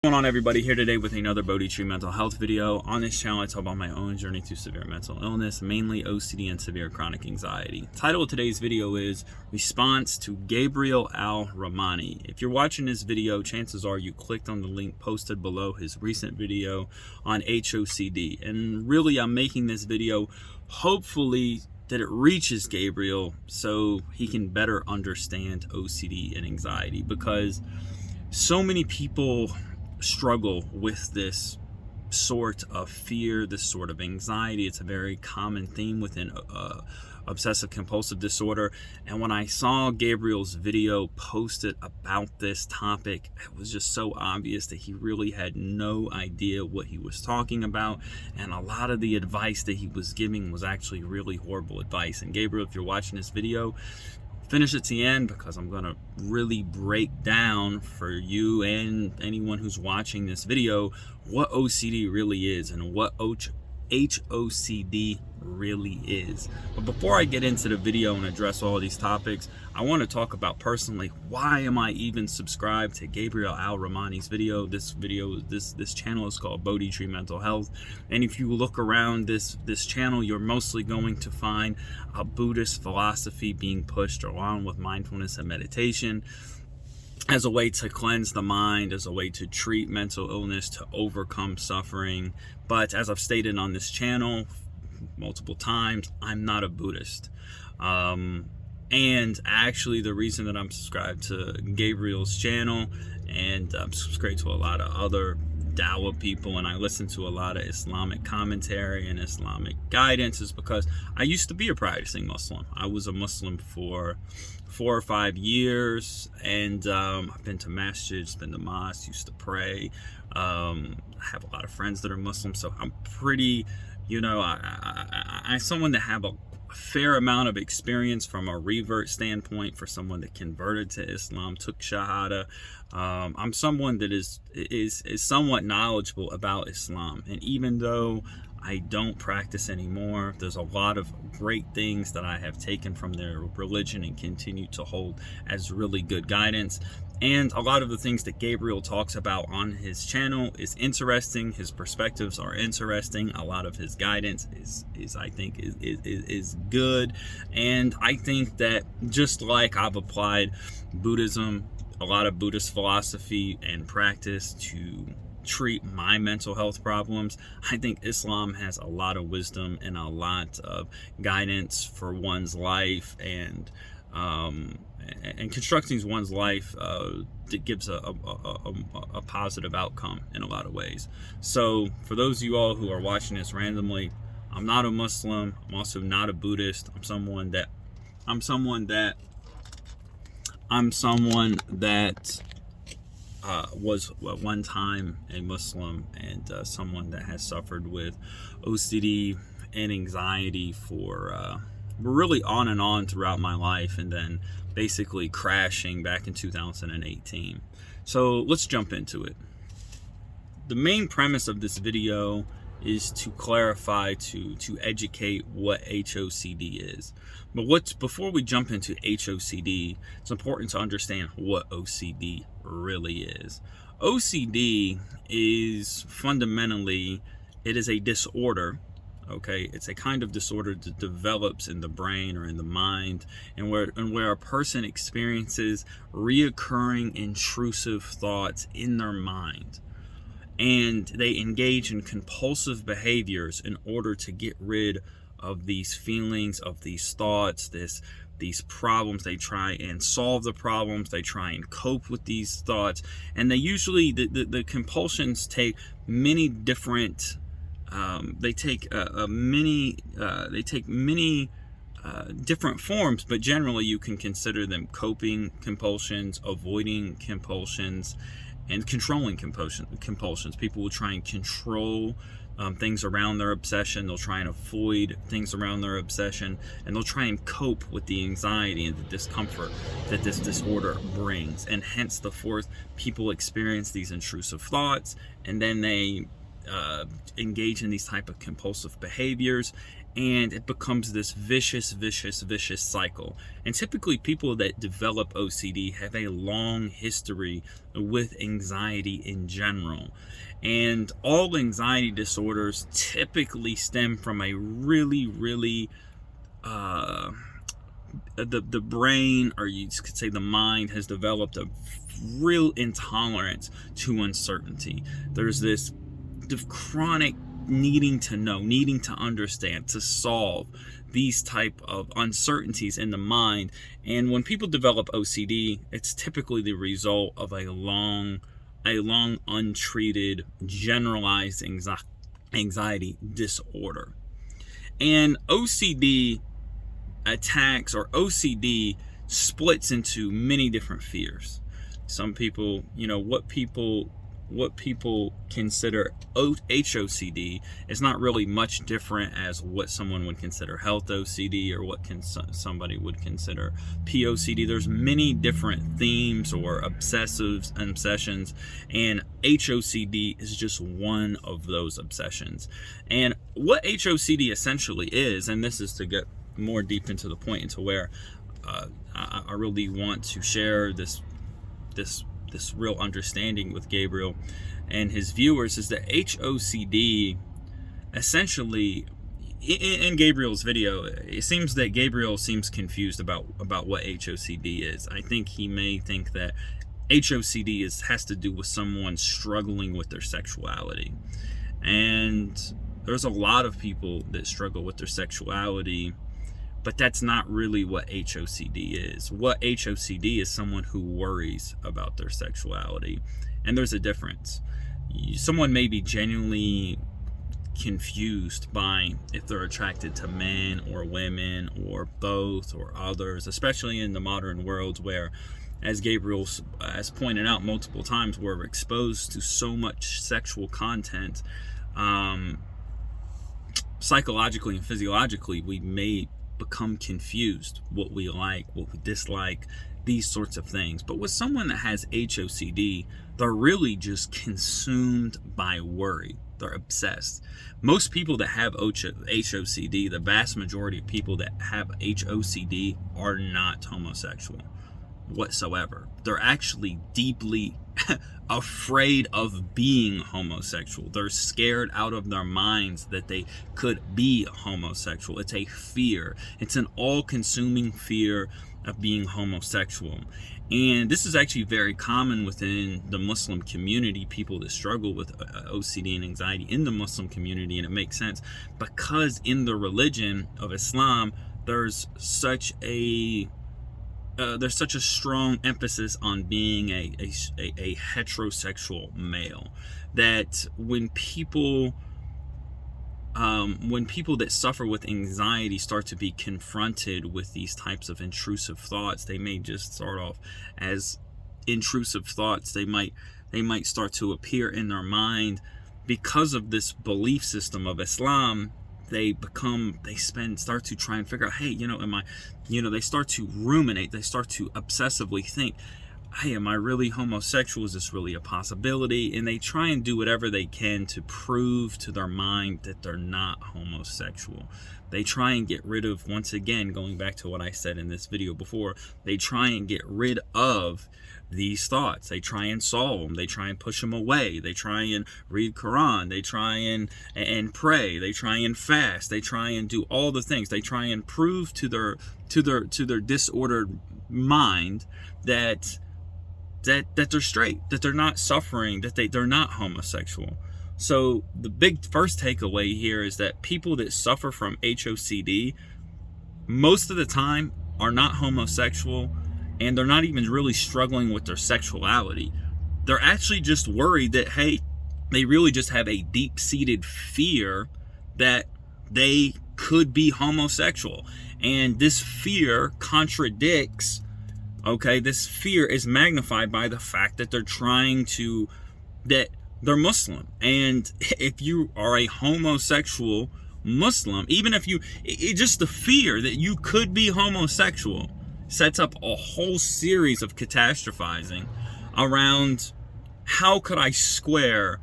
What's going on, everybody? Here today with another Bodhi Tree mental health video. On this channel I talk about my own journey through severe mental illness, mainly OCD and severe chronic anxiety. The title of today's video is Response to Gabriel Ramanni. If you're watching this video, chances are you clicked on the link posted below his recent video on HOCD. And really, I'm making this video hopefully that it reaches Gabriel so he can better understand OCD and anxiety, because so many people struggle with this sort of fear, this sort of anxiety. It's a very common theme within obsessive compulsive disorder. And when I saw Gabriel's video posted about this topic, it was just so obvious that he really had no idea what he was talking about, and a lot of the advice that he was giving was actually really horrible advice. And Gabriel, if you're watching this video, finish it to the end, because I'm going to really break down for you and anyone who's watching this video what OCD really is and what HOCD really is. But before I get into the video and address all these topics, I want to talk about personally, why am I even subscribed to Gabriel Ramanni's video? This channel is called Bodhi Tree Mental Health, and if you look around this channel, you're mostly going to find a Buddhist philosophy being pushed along with mindfulness and meditation as a way to cleanse the mind, as a way to treat mental illness, to overcome suffering. But as I've stated on this channel multiple times, I'm not a Buddhist. And actually, the reason that I'm subscribed to Gabriel's channel, and I'm subscribed to a lot of other Dawa people, and I listen to a lot of Islamic commentary and Islamic guidance, is because I used to be a practicing Muslim. I was a Muslim for 4 or 5 years, and I've been to masjids, been to mosques, used to pray. I have a lot of friends that are Muslim, so I'm pretty, I'm someone that have a fair amount of experience from a revert standpoint. For someone that converted to Islam, took Shahada, I'm someone that is somewhat knowledgeable about Islam. And even though I don't practice anymore, there's a lot of great things that I have taken from their religion and continue to hold as really good guidance. And a lot of the things that Gabriel talks about on his channel is interesting. His perspectives are interesting. A lot of his guidance is good. And I think that just like I've applied Buddhism, a lot of Buddhist philosophy and practice to treat my mental health problems, I think Islam has a lot of wisdom and a lot of guidance for one's life, and constructing one's life that gives a positive outcome in a lot of ways. So for those of you all who are watching this randomly, I'm not a Muslim. I'm also not a Buddhist. I'm someone that was at one time a Muslim, and someone that has suffered with OCD and anxiety for really on and on throughout my life, and then basically crashing back in 2018. So let's jump into it. The main premise of this video is to clarify, to educate what HOCD is. But before we jump into HOCD, it's important to understand what OCD really is. OCD is fundamentally, it is a disorder. Okay, it's a kind of disorder that develops in the brain or in the mind, and where a person experiences reoccurring intrusive thoughts in their mind, and they engage in compulsive behaviors in order to get rid of these feelings, of these thoughts, these problems. They try and solve the problems, they try and cope with these thoughts, and they usually, the compulsions take many different they take many different forms, but generally you can consider them coping compulsions, avoiding compulsions, and controlling compulsions. People will try and control things around their obsession. They'll try and avoid things around their obsession, and they'll try and cope with the anxiety and the discomfort that this disorder brings. And hence the fourth, people experience these intrusive thoughts, and then they engage in these type of compulsive behaviors, and it becomes this vicious cycle. And typically people that develop OCD have a long history with anxiety in general, and all anxiety disorders typically stem from a really the brain, or you could say the mind, has developed a real intolerance to uncertainty. There's this chronic needing to know, needing to understand, to solve these type of uncertainties in the mind. And when people develop OCD, it's typically the result of a long untreated generalized anxiety disorder. And OCD attacks, or OCD splits into many different fears. Some people, what people consider HOCD is not really much different as what someone would consider health OCD, or what somebody would consider POCD. There's many different themes or obsessives and obsessions, and HOCD is just one of those obsessions. And what HOCD essentially is, and this is to get more deep into the point, into where I really want to share this real understanding with Gabriel and his viewers, is that HOCD essentially, in Gabriel's video, it seems that Gabriel seems confused about what HOCD is. I think he may think that HOCD has to do with someone struggling with their sexuality. And there's a lot of people that struggle with their sexuality, but that's not really what HOCD is. What HOCD is someone who worries about their sexuality. And there's a difference. Someone may be genuinely confused by if they're attracted to men or women or both or others, especially in the modern world where, as Gabriel has pointed out multiple times, we're exposed to so much sexual content. Psychologically and physiologically, we may become confused what we like, what we dislike, these sorts of things. But with someone that has HOCD, they're really just consumed by worry. They're obsessed. Most people that have HOCD, the vast majority of people that have HOCD, are not homosexual whatsoever. They're actually deeply afraid of being homosexual. They're scared out of their minds that they could be homosexual. It's a fear. It's an all-consuming fear of being homosexual. And this is actually very common within the Muslim community, people that struggle with OCD and anxiety in the Muslim community. And it makes sense because in the religion of Islam, there's such a strong emphasis on being a heterosexual male, that when people that suffer with anxiety start to be confronted with these types of intrusive thoughts, they may just start off as intrusive thoughts. They might start to appear in their mind because of this belief system of Islam. They start to try and figure out, hey, they start to ruminate, they start to obsessively think, hey, am I really homosexual? Is this really a possibility? And they try and do whatever they can to prove to their mind that they're not homosexual. They try and get rid of, once again, going back to what I said in this video before, they try and get rid of these thoughts. They try and solve them. They try and push them away. They try and read Quran. They try and pray. They try and fast. They try and do all the things. They try and prove to their disordered mind that they're straight, that they're not suffering, that they're not homosexual. So the big first takeaway here is that people that suffer from HOCD most of the time are not homosexual, and they're not even really struggling with their sexuality. They're actually just worried that, hey, they really just have a deep-seated fear that they could be homosexual. And this fear contradicts, this fear is magnified by the fact that that they're Muslim. And if you are a homosexual Muslim, even if just the fear that you could be homosexual sets up a whole series of catastrophizing around how could I square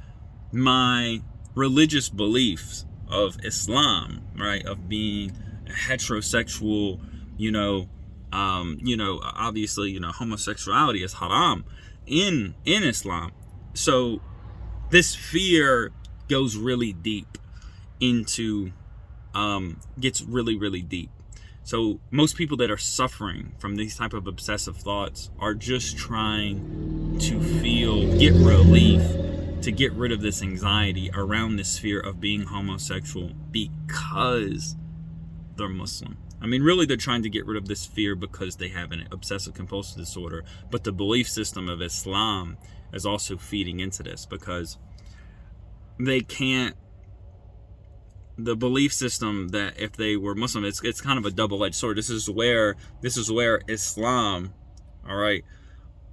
my religious beliefs of Islam right, of being heterosexual, obviously, homosexuality is haram in Islam. So this fear goes really deep into, gets really, really deep. So most people that are suffering from these type of obsessive thoughts are just trying to get relief, to get rid of this anxiety around this fear of being homosexual because they're Muslim. I mean, really, they're trying to get rid of this fear because they have an obsessive compulsive disorder. But the belief system of Islam is also feeding into this, because they can't, the belief system that if they were Muslim, it's kind of a double-edged sword. This is where Islam, all right,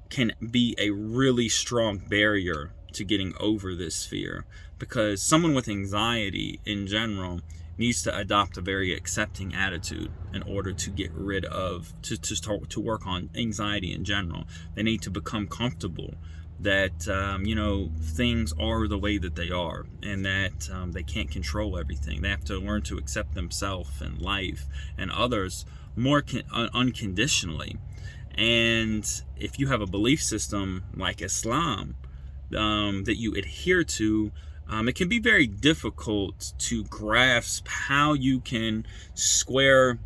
can be a really strong barrier to getting over this fear, because someone with anxiety in general needs to adopt a very accepting attitude in order to get rid of, to work on anxiety in general. They need to become comfortable that things are the way that they are, and that they can't control everything. They have to learn to accept themselves and life and others more unconditionally. And if you have a belief system like Islam that you adhere to, it can be very difficult to grasp how you can square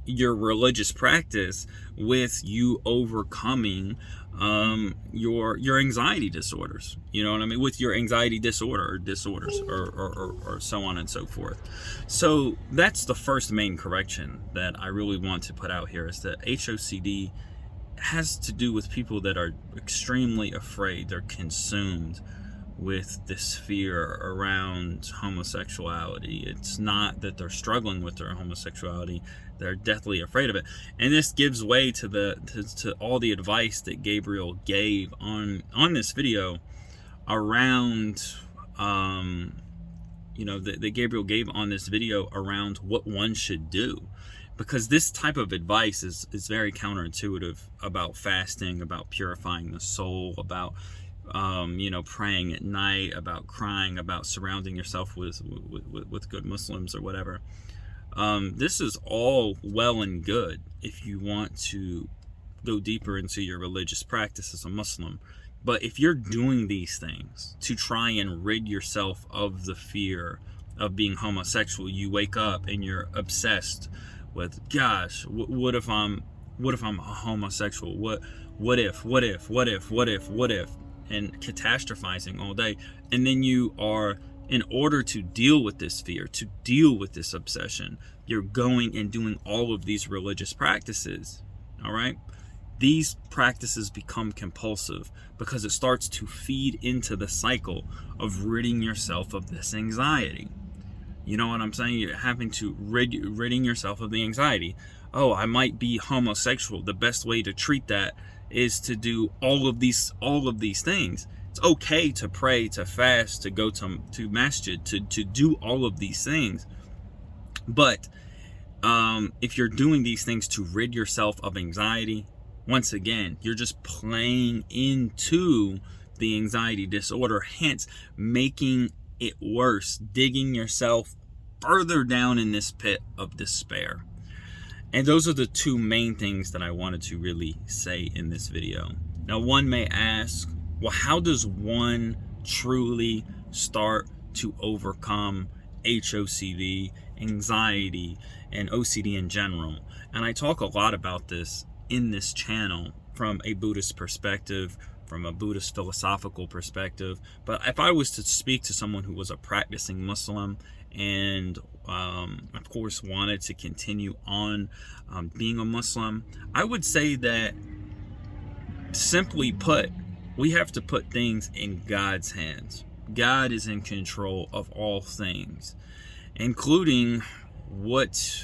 your religious practice with you overcoming your anxiety disorders. You know what I mean? With your anxiety disorder or disorders or so on and so forth. So that's the first main correction that I really want to put out here, is that HOCD has to do with people that are extremely afraid. They're consumed with this fear around homosexuality. It's not that they're struggling with their homosexuality, they're deathly afraid of it. And this gives way to all the advice that Gabriel gave on this video around that Gabriel gave on this video around what one should do. Because this type of advice is very counterintuitive about fasting, about purifying the soul, about praying at night, about crying, about surrounding yourself with good Muslims or whatever. This is all well and good if you want to go deeper into your religious practice as a Muslim. But if you're doing these things to try and rid yourself of the fear of being homosexual, you wake up and you're obsessed with, gosh, what if I'm a homosexual? What if? And catastrophizing all day. And then you are, in order to deal with this fear, to deal with this obsession, you're going and doing all of these religious practices. All right? These practices become compulsive because it starts to feed into the cycle of ridding yourself of this anxiety. You know what I'm saying? You're having to ridding yourself of the anxiety. Oh, I might be homosexual. The best way to treat that is to do all of these things. It's okay to pray, to fast, to go to masjid, to do all of these things. But if you're doing these things to rid yourself of anxiety, once again, you're just playing into the anxiety disorder, hence making it worse, digging yourself further down in this pit of despair. And those are the two main things that I wanted to really say in this video. Now, one may ask, well, how does one truly start to overcome HOCD, anxiety, and OCD in general? And I talk a lot about this in this channel from a Buddhist perspective, from a Buddhist philosophical perspective. But if I was to speak to someone who was a practicing Muslim and of course wanted to continue on being a Muslim, I would say that, simply put, we have to put things in God's hands. God is in control of all things, including what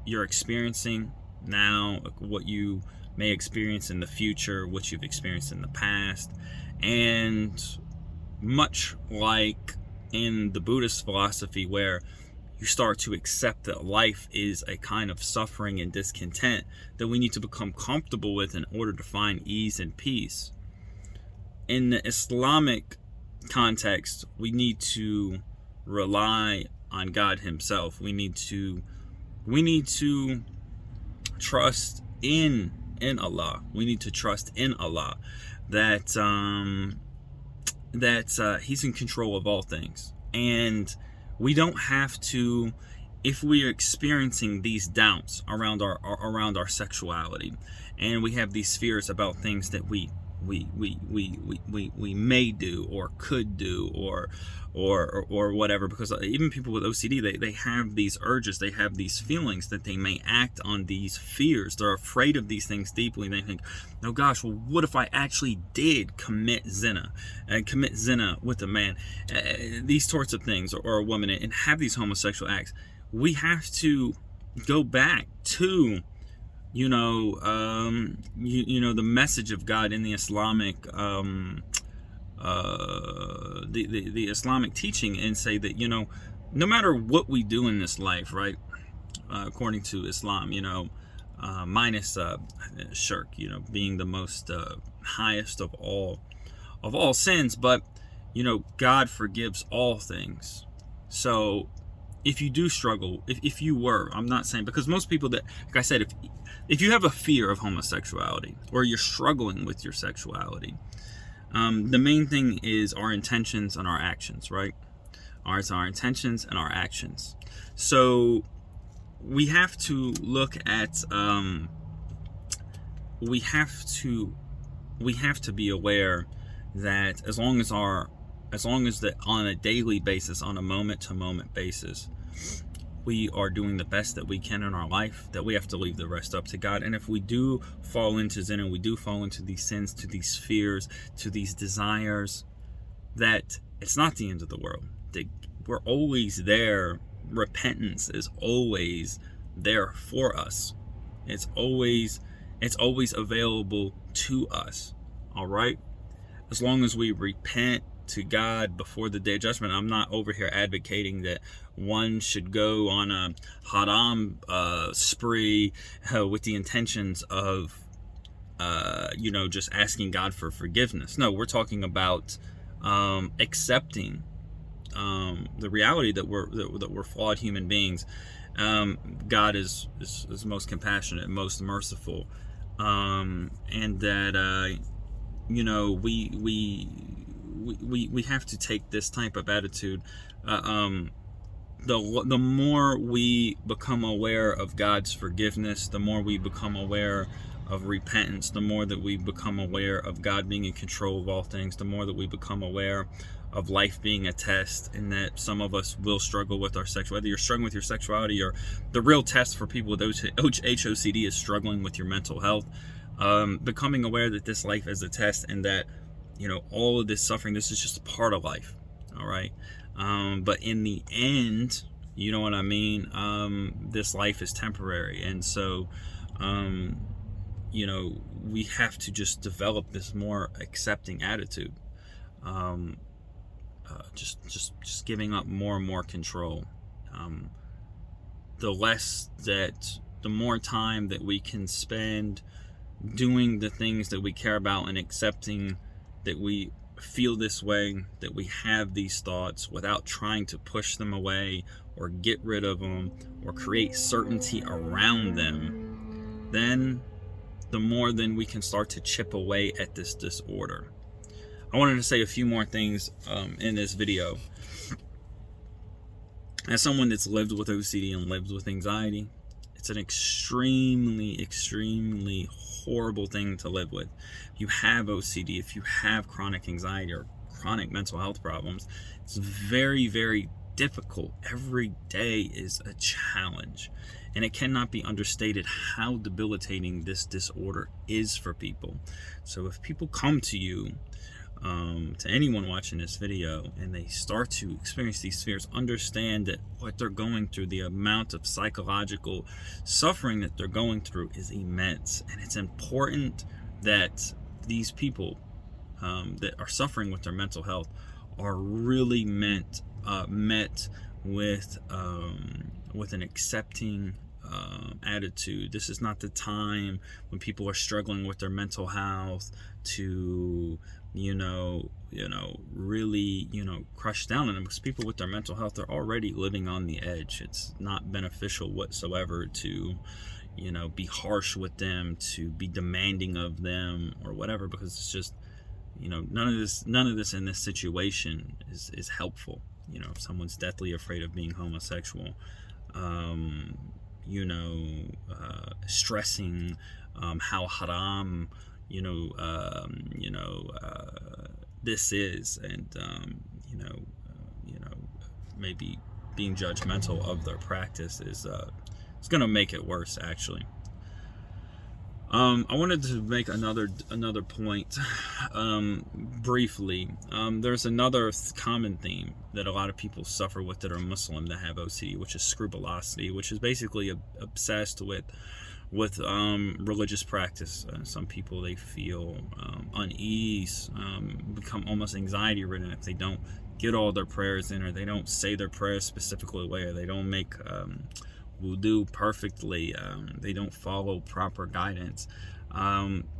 you're experiencing now, what you may experience in the future, what you've experienced in the past. And much like in the Buddhist philosophy, where you start to accept that life is a kind of suffering and discontent that we need to become comfortable with in order to find ease and peace. In the Islamic context, we need to rely on God himself. We need to trust in Allah. We need to trust in Allah that he's in control of all things. And we don't have to, if we are experiencing these doubts around our sexuality, and we have these fears about things that we may do or could do or whatever, because even people with OCD, they have these urges, they have these feelings that they may act on these fears. They're afraid of these things deeply. They think, oh gosh, well, what if I actually did commit zina with a man, these sorts of things, or a woman, and have these homosexual acts. We have to go back to the message of God in the Islamic the Islamic teaching, and say that no matter what we do in this life, right, according to Islam, minus shirk, being the most highest of all sins, but God forgives all things. So if you do struggle, if you were, I'm not saying, because most people that, like I said, if you have a fear of homosexuality, or you're struggling with your sexuality, the main thing is our intentions and our actions, right? It's our intentions and our actions. So we have to look at, we have to be aware that as long as that on a daily basis, on a moment to moment basis, we are doing the best that we can in our life, that we have to leave the rest up to God. And if we do fall into sin, and we do fall into these sins, to these fears, to these desires, that it's not the end of the world. We're always there. Repentance is always there for us. It's always available to us. All right? As long as we repent to God before the day of judgment. I'm not over here advocating that one should go on a haram spree with the intentions of just asking God for forgiveness. No, we're talking about accepting the reality that we're flawed human beings. God is most compassionate, most merciful, and that we have to take this type of attitude. The more we become aware of God's forgiveness, the more we become aware of repentance, the more that we become aware of God being in control of all things, the more that we become aware of life being a test, and that some of us will struggle with our sexuality. Whether you're struggling with your sexuality, or the real test for people with HOCD is struggling with your mental health, becoming aware that this life is a test, and that all of this suffering, this is just a part of life. All right. But in the end, you know what I mean? This life is temporary. And so, we have to just develop this more accepting attitude. Just giving up more and more control. The more time that we can spend doing the things that we care about, and accepting that we feel this way, that we have these thoughts, without trying to push them away or get rid of them or create certainty around them, then the more then we can start to chip away at this disorder. I wanted to say a few more things in this video. As someone that's lived with OCD and lived with anxiety, it's an extremely, extremely horrible thing to live with. If you have OCD, if you have chronic anxiety or chronic mental health problems, it's very, very difficult. Every day is a challenge, and it cannot be understated how debilitating this disorder is for people. So if people come to you, to anyone watching this video, and they start to experience these fears, understand that what they're going through, the amount of psychological suffering that they're going through, is immense. And it's important that these people that are suffering with their mental health are really met with an accepting attitude. This is not the time when people are struggling with their mental health to really, crush down on them, because people with their mental health are already living on the edge. It's not beneficial whatsoever to, be harsh with them, to be demanding of them or whatever, because it's just, none of this in this situation is helpful. If someone's deathly afraid of being homosexual, stressing how haram, this is, and maybe being judgmental of their practice is it's gonna make it worse, actually. I wanted to make another point briefly. There's another common theme that a lot of people suffer with that are Muslim that have OCD, which is scrupulosity, which is basically obsessed with religious practice. Some people, they feel unease, become almost anxiety ridden if they don't get all their prayers in, or they don't say their prayers specifically way, or they don't make wudu perfectly, they don't follow proper guidance.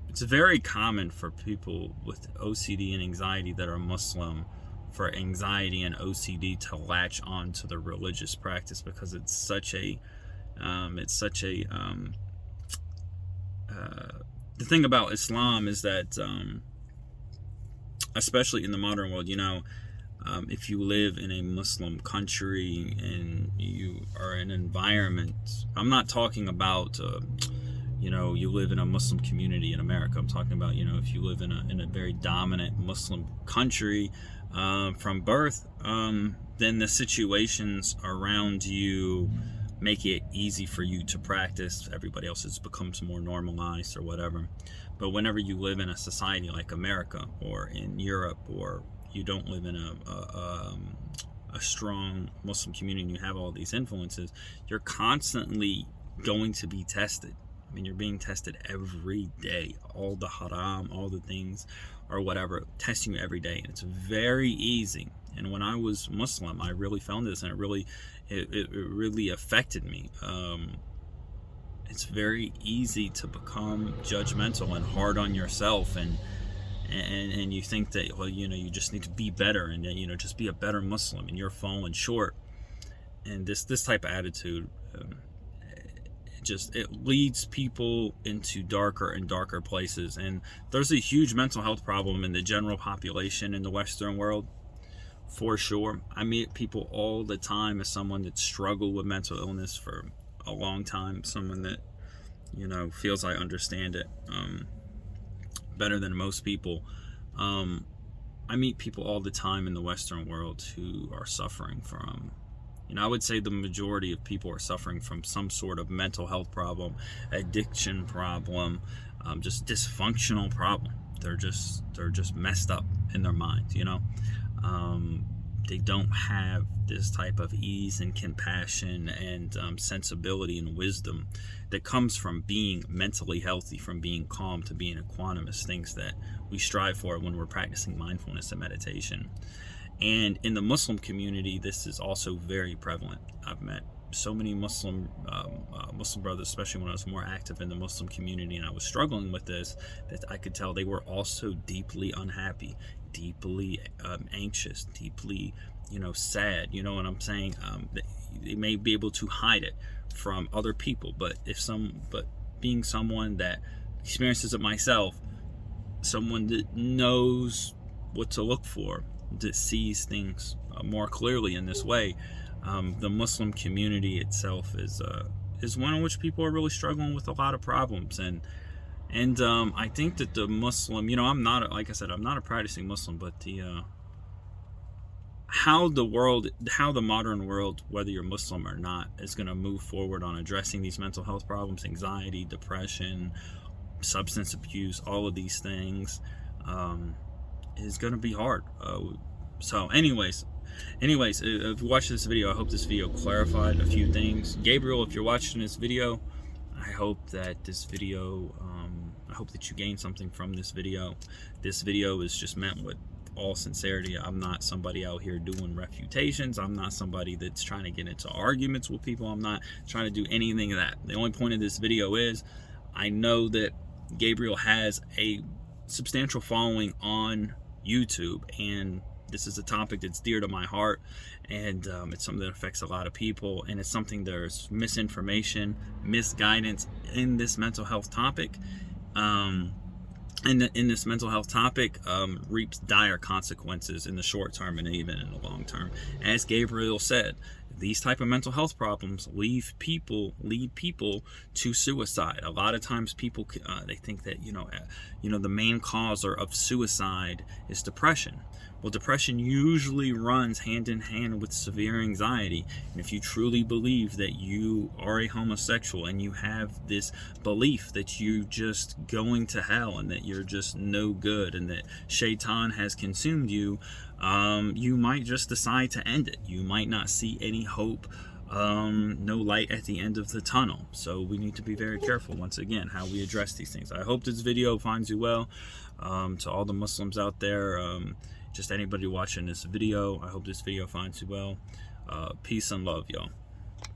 It's very common for people with OCD and anxiety that are Muslim, for anxiety and OCD to latch on to the religious practice, because it's such a the thing about Islam is that, especially in the modern world, if you live in a Muslim country and you are in an environment, I'm not talking about, you live in a Muslim community in America. I'm talking about, if you live in a very dominant Muslim country from birth, then the situations around you make it easy for you to practice. Everybody else becomes more normalized or whatever. But whenever you live in a society like America or in Europe, or you don't live in a strong Muslim community and you have all these influences, you're constantly going to be tested. I mean, you're being tested every day. All the haram, all the things or whatever, testing you every day. And it's very easy. And when I was Muslim, I really found this, and it really affected me. It's very easy to become judgmental and hard on yourself, and you think that, well, you just need to be better, and just be a better Muslim, and you're falling short. And this type of attitude, it leads people into darker and darker places. And there's a huge mental health problem in the general population in the Western world, for sure. I meet people all the time as someone that struggled with mental illness for a long time, someone that feels I understand it better than most people. I meet people all the time in the Western world who are suffering from, I would say the majority of people are suffering from some sort of mental health problem, addiction problem, just dysfunctional problem. They're just messed up in their minds, They don't have this type of ease and compassion and sensibility and wisdom that comes from being mentally healthy, from being calm to being equanimous, things that we strive for when we're practicing mindfulness and meditation. And in the Muslim community, this is also very prevalent. I've met so many Muslim brothers, especially when I was more active in the Muslim community and I was struggling with this, that I could tell they were also deeply unhappy, deeply anxious, deeply sad. You know what I'm saying? They may be able to hide it from other people, but being someone that experiences it myself, someone that knows what to look for, that sees things more clearly in this way, the Muslim community itself is one in which people are really struggling with a lot of problems. And I think that the Muslim, I'm not, like I said, I'm not a practicing Muslim, but how the modern world, whether you're Muslim or not, is going to move forward on addressing these mental health problems, anxiety, depression, substance abuse, all of these things, is going to be hard. So anyways, if you watched this video, I hope this video clarified a few things. Gabriel, if you're watching this video, I hope that this video, I hope that you gain something from this video. This video is just meant with all sincerity. I'm not somebody out here doing refutations. I'm not somebody that's trying to get into arguments with people. I'm not trying to do anything of that. The only point of this video is, I know that Gabriel has a substantial following on YouTube. And this is a topic that's dear to my heart, and it's something that affects a lot of people, and it's something there's misinformation, misguidance in this mental health topic. In this mental health topic reaps dire consequences in the short term and even in the long term. As Gabriel said, these type of mental health problems lead people to suicide. A lot of times people they think that the main cause of suicide is depression. Well, depression usually runs hand in hand with severe anxiety. And if you truly believe that you are a homosexual and you have this belief that you're just going to hell and that you're just no good and that Shaitan has consumed you, you might just decide to end it. You might not see any hope, no light at the end of the tunnel. So we need to be very careful, once again, how we address these things. I hope this video finds you well. To all the Muslims out there, just anybody watching this video, I hope this video finds you well. Peace and love, y'all.